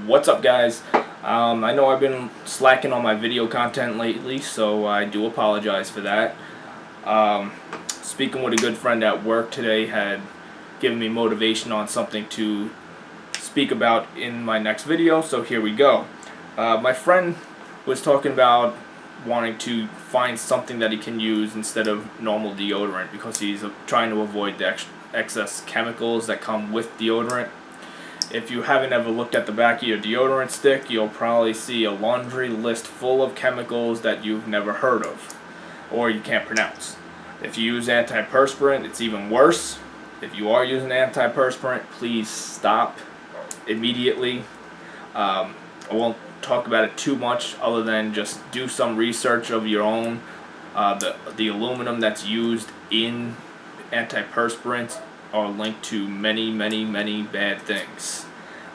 What's up, guys? I know I've been slacking on my video content lately, so I do apologize for that. Speaking with a good friend at work today had given me motivation on something to speak about in my next video, so here we go. My friend was talking about wanting to find something that he can use instead of normal deodorant because he's trying to avoid the excess chemicals that come with deodorant. If you haven't ever looked at the back of your deodorant stick, you'll probably see a laundry list full of chemicals that you've never heard of or you can't pronounce. If you use antiperspirant, it's even worse. If you are using antiperspirant, please stop immediately. I won't talk about it too much other than just do some research of your own. The aluminum that's used in antiperspirants are linked to many bad things.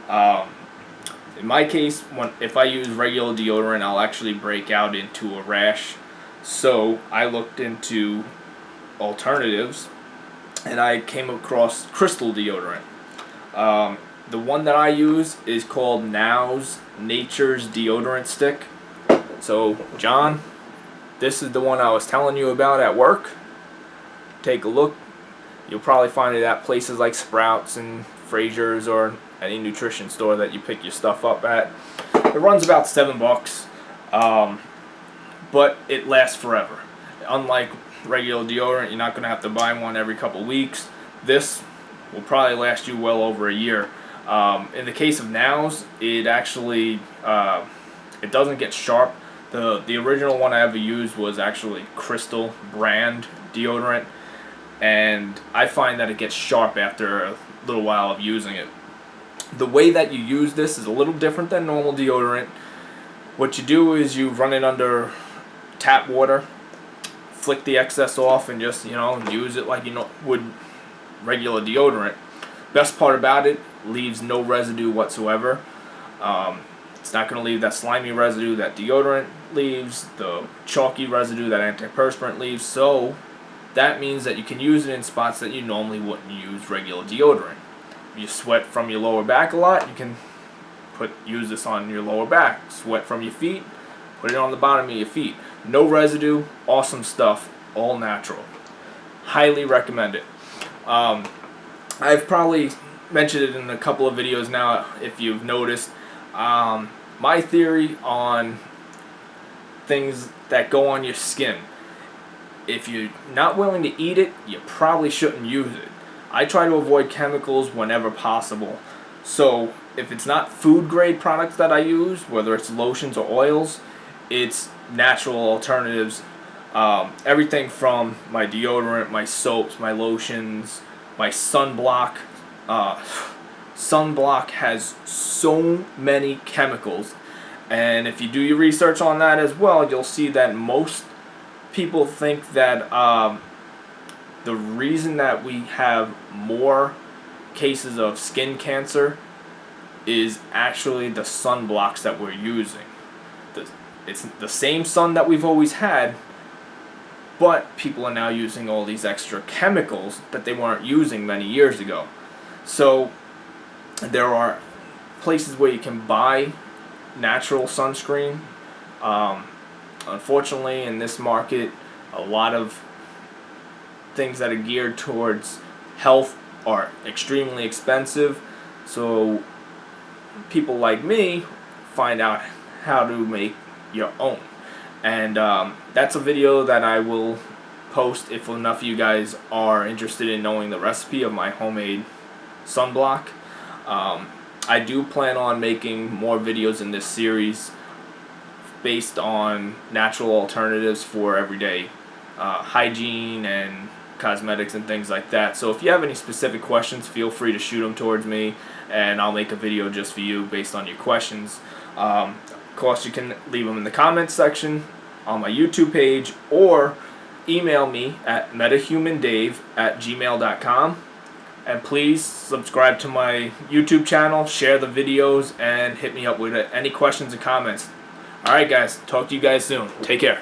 In my case, if I use regular deodorant, I'll actually break out into a rash. So I looked into alternatives and I came across crystal deodorant. The one that I use is called Now's Nature's Deodorant Stick. So, John, this is the one I was telling you about at work. Take a look. You'll probably find it at places like Sprouts and Fraser's or any nutrition store that you pick your stuff up at. It runs about $7, but it lasts forever. Unlike regular deodorant, you're not going to have to buy one every couple weeks. This will probably last you well over a year. In the case of Now's, it actually it doesn't get sharp. The original one I ever used was actually Crystal brand deodorant, and I find that it gets sharp after a little while of using it. The way that you use this is a little different than normal deodorant. What you do is you run it under tap water, flick the excess off, and just use it like you would regular deodorant. Best part about it, leaves no residue whatsoever. It's not going to leave that slimy residue that deodorant leaves, the chalky residue that antiperspirant leaves, so that means that you can use it in spots that you normally wouldn't use regular deodorant. If you sweat from your lower back a lot, you can use this on your lower back. Sweat from your feet, put it on the bottom of your feet. No residue, awesome stuff, all natural. Highly recommend it. I've probably mentioned it in a couple of videos now, if you've noticed. My theory on things that go on your skin. If you're not willing to eat it, you probably shouldn't use it. I try to avoid chemicals whenever possible. So if it's not food grade products that I use, whether it's lotions or oils, it's natural alternatives. Everything from my deodorant, my soaps, my lotions, my sunblock. Sunblock has so many chemicals, and if you do your research on that as well, you'll see that most people think that the reason that we have more cases of skin cancer is actually the sunblocks that we're using. It's the same sun that we've always had, but people are now using all these extra chemicals that they weren't using many years ago. So there are places where you can buy natural sunscreen. Unfortunately, in this market, a lot of things that are geared towards health are extremely expensive. So people like me find out how to make your own. And that's a video that I will post if enough of you guys are interested in knowing the recipe of my homemade sunblock. I do plan on making more videos in this series based on natural alternatives for everyday hygiene and cosmetics and things like that. So if you have any specific questions, feel free to shoot them towards me and I'll make a video just for you based on your questions. Of course, you can leave them in the comments section on my YouTube page or email me at metahumandave@gmail.com. And please subscribe to my YouTube channel, share the videos, and hit me up with any questions and comments. Alright guys, talk to you guys soon. Take care.